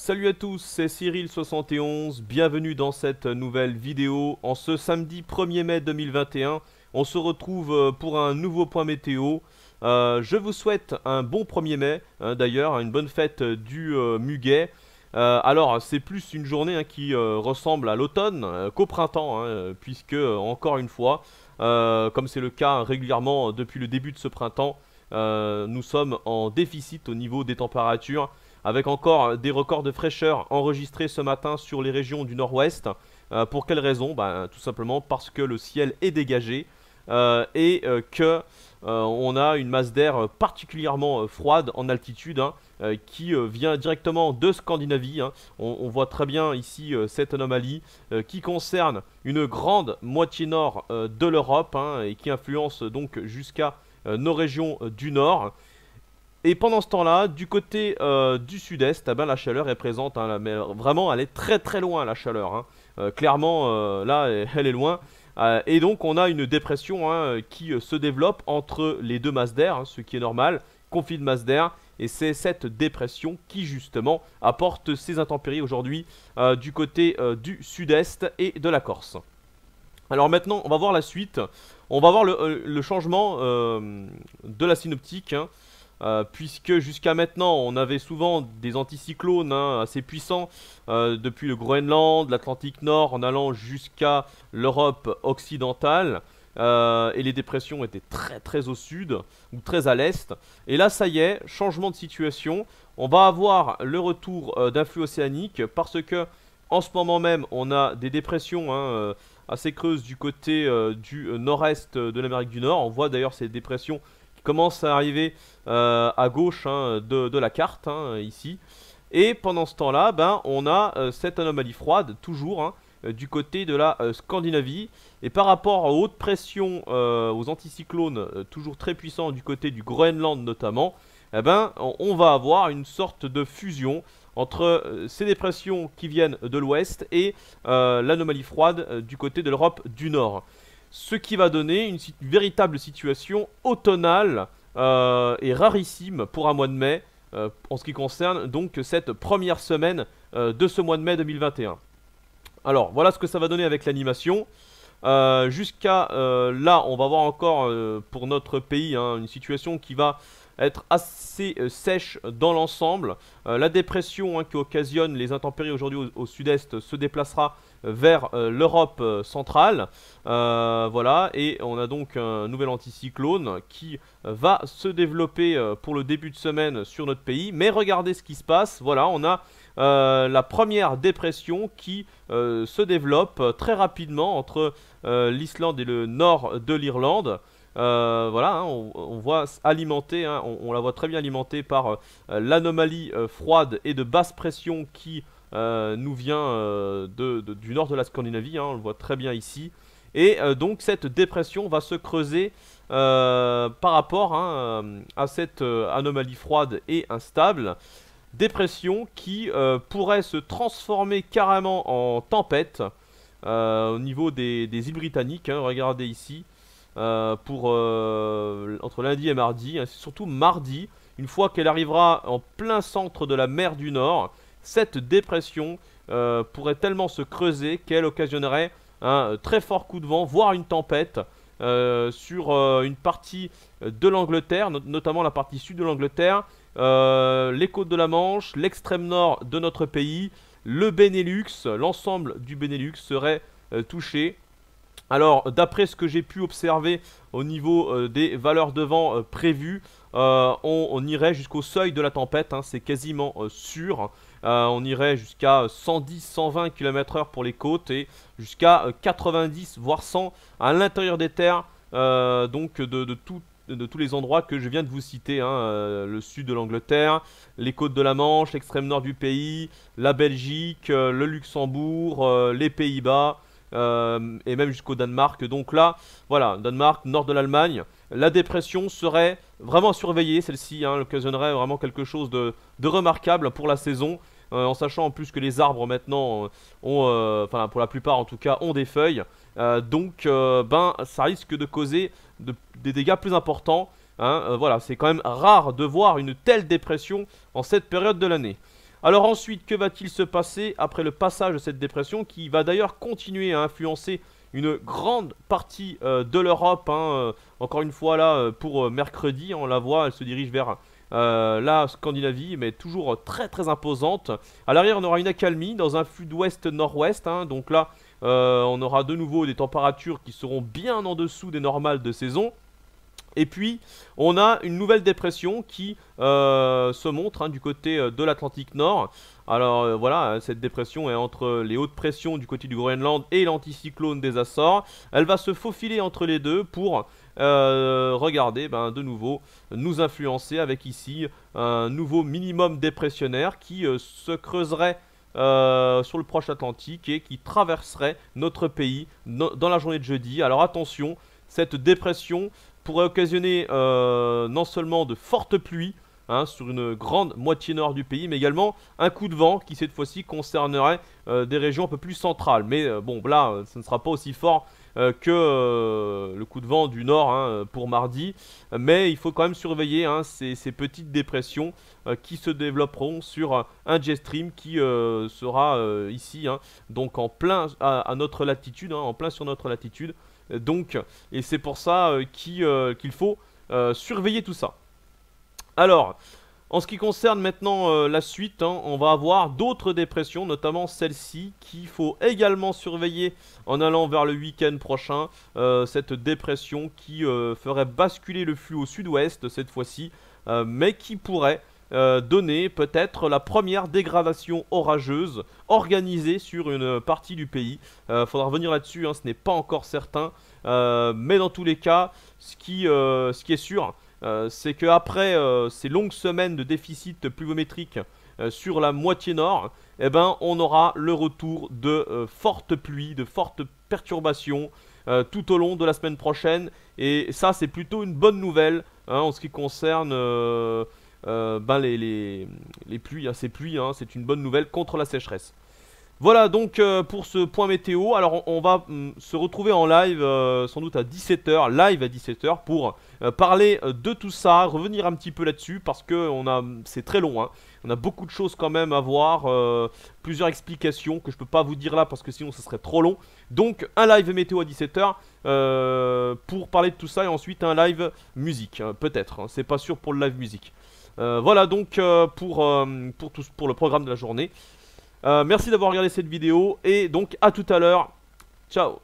Salut à tous, c'est Cyril71, bienvenue dans cette nouvelle vidéo. En ce samedi 1er mai 2021, on se retrouve pour un nouveau point météo. Je vous souhaite un bon 1er mai, d'ailleurs, une bonne fête du muguet. Alors, c'est plus une journée qui ressemble à l'automne qu'au printemps, puisque, encore une fois, comme c'est le cas régulièrement depuis le début de ce printemps, nous sommes en déficit au niveau des températures, avec encore des records de fraîcheur enregistrés ce matin sur les régions du nord-ouest. Pour quelle raison? Tout simplement parce que le ciel est dégagé et que on a une masse d'air particulièrement froide en altitude qui vient directement de Scandinavie. On voit très bien ici cette anomalie qui concerne une grande moitié nord de l'Europe et qui influence donc jusqu'à nos régions du nord. Et pendant ce temps-là, du côté du sud-est, la chaleur est présente, mais vraiment elle est très très loin la chaleur. Clairement, là, elle est loin. Et donc on a une dépression qui se développe entre les deux masses d'air, ce qui est normal, conflit de masse d'air. Et c'est cette dépression qui justement apporte ces intempéries aujourd'hui du côté du sud-est et de la Corse. Alors maintenant, on va voir la suite. On va voir le changement de la synoptique. Puisque jusqu'à maintenant on avait souvent des anticyclones assez puissants depuis le Groenland, l'Atlantique Nord en allant jusqu'à l'Europe occidentale, et les dépressions étaient très très au sud ou très à l'est. Et là ça y est, changement de situation, on va avoir le retour d'un flux océanique parce que en ce moment même on a des dépressions assez creuses du côté du nord-est de l'Amérique du Nord. On voit d'ailleurs ces dépressions commence à arriver à gauche de la carte ici. Et pendant ce temps là on a cette anomalie froide toujours du côté de la Scandinavie. Et par rapport aux hautes pressions, aux anticyclones toujours très puissants du côté du Groenland notamment, on va avoir une sorte de fusion entre ces dépressions qui viennent de l'ouest et l'anomalie froide du côté de l'Europe du Nord. Ce qui va donner une véritable situation automnale et rarissime pour un mois de mai en ce qui concerne donc cette première semaine de ce mois de mai 2021. Alors voilà ce que ça va donner avec l'animation. Jusqu'à là on va voir encore pour notre pays une situation qui va être assez sèche dans l'ensemble. La dépression qui occasionne les intempéries aujourd'hui au sud-est se déplacera vers l'Europe centrale. Voilà, et on a donc un nouvel anticyclone qui va se développer pour le début de semaine sur notre pays. Mais regardez ce qui se passe, voilà, on a la première dépression qui se développe très rapidement entre l'Islande et le nord de l'Irlande. Voilà, on voit alimenté, on la voit très bien alimentée par l'anomalie froide et de basse pression qui nous vient du nord de la Scandinavie, on le voit très bien ici. Et donc cette dépression va se creuser par rapport à cette anomalie froide et instable. Dépression qui pourrait se transformer carrément en tempête au niveau des îles britanniques, regardez ici. Entre lundi et mardi, c'est surtout mardi, une fois qu'elle arrivera en plein centre de la mer du Nord, cette dépression pourrait tellement se creuser qu'elle occasionnerait un très fort coup de vent, voire une tempête sur une partie de l'Angleterre, notamment la partie sud de l'Angleterre, les côtes de la Manche, l'extrême nord de notre pays, le Benelux, l'ensemble du Benelux serait touché. Alors, d'après ce que j'ai pu observer au niveau des valeurs de vent prévues, on irait jusqu'au seuil de la tempête, c'est quasiment sûr. On irait jusqu'à 110-120 km/h pour les côtes et jusqu'à 90 voire 100 à l'intérieur des terres, donc de tous les endroits que je viens de vous citer, le sud de l'Angleterre, les côtes de la Manche, l'extrême nord du pays, la Belgique, le Luxembourg, les Pays-Bas. Et même jusqu'au Danemark. Donc là, voilà, Danemark, nord de l'Allemagne, la dépression serait vraiment surveillée, celle-ci, elle occasionnerait vraiment quelque chose de remarquable pour la saison, en sachant en plus que les arbres maintenant ont, enfin pour la plupart en tout cas, ont des feuilles, donc ça risque de causer des dégâts plus importants, voilà, c'est quand même rare de voir une telle dépression en cette période de l'année. Alors ensuite, que va-t-il se passer après le passage de cette dépression qui va d'ailleurs continuer à influencer une grande partie de l'Europe, hein, encore une fois là pour mercredi, on la voit, elle se dirige vers la Scandinavie, mais toujours très très imposante. À l'arrière, on aura une accalmie dans un flux d'ouest-nord-ouest, hein, donc là, on aura de nouveau des températures qui seront bien en dessous des normales de saison. Et puis, on a une nouvelle dépression qui se montre hein, du côté de l'Atlantique Nord. Alors voilà, cette dépression est entre les hautes pressions du côté du Groenland et l'anticyclone des Açores. Elle va se faufiler entre les deux pour regarder de nouveau nous influencer avec ici un nouveau minimum dépressionnaire qui se creuserait sur le proche Atlantique et qui traverserait notre pays dans la journée de jeudi. Alors attention, cette dépression pourrait occasionner non seulement de fortes pluies hein, sur une grande moitié nord du pays, mais également un coup de vent qui cette fois-ci concernerait des régions un peu plus centrales. Mais bon, là, ce ne sera pas aussi fort que le coup de vent du nord hein, pour mardi. Mais il faut quand même surveiller hein, ces petites dépressions qui se développeront sur un jet stream qui sera ici, hein, donc en plein à notre latitude, hein, en plein sur notre latitude. Donc, et c'est pour ça qu'il faut surveiller tout ça. Alors, en ce qui concerne maintenant la suite, hein, on va avoir d'autres dépressions, notamment celle-ci, qu'il faut également surveiller en allant vers le week-end prochain. Cette dépression qui ferait basculer le flux au sud-ouest cette fois-ci, mais qui pourrait donner peut-être la première dégradation orageuse organisée sur une partie du pays. Faudra revenir là-dessus, hein, ce n'est pas encore certain. Mais dans tous les cas, ce qui est sûr, c'est qu'après ces longues semaines de déficit pluviométrique sur la moitié nord, eh ben, on aura le retour de fortes pluies, de fortes perturbations tout au long de la semaine prochaine. Et ça, c'est plutôt une bonne nouvelle hein, en ce qui concerne les pluies. Hein, ces pluies, hein, c'est une bonne nouvelle contre la sécheresse. Voilà donc pour ce point météo. Alors on va se retrouver en live sans doute à 17h, live à 17h pour parler de tout ça, revenir un petit peu là-dessus parce que c'est très long, hein. On a beaucoup de choses quand même à voir, plusieurs explications que je peux pas vous dire là parce que sinon ce serait trop long. Donc un live météo à 17h pour parler de tout ça et ensuite un live musique, peut-être, hein, c'est pas sûr pour le live musique. Voilà donc pour le programme de la journée. Merci d'avoir regardé cette vidéo et donc à tout à l'heure. Ciao.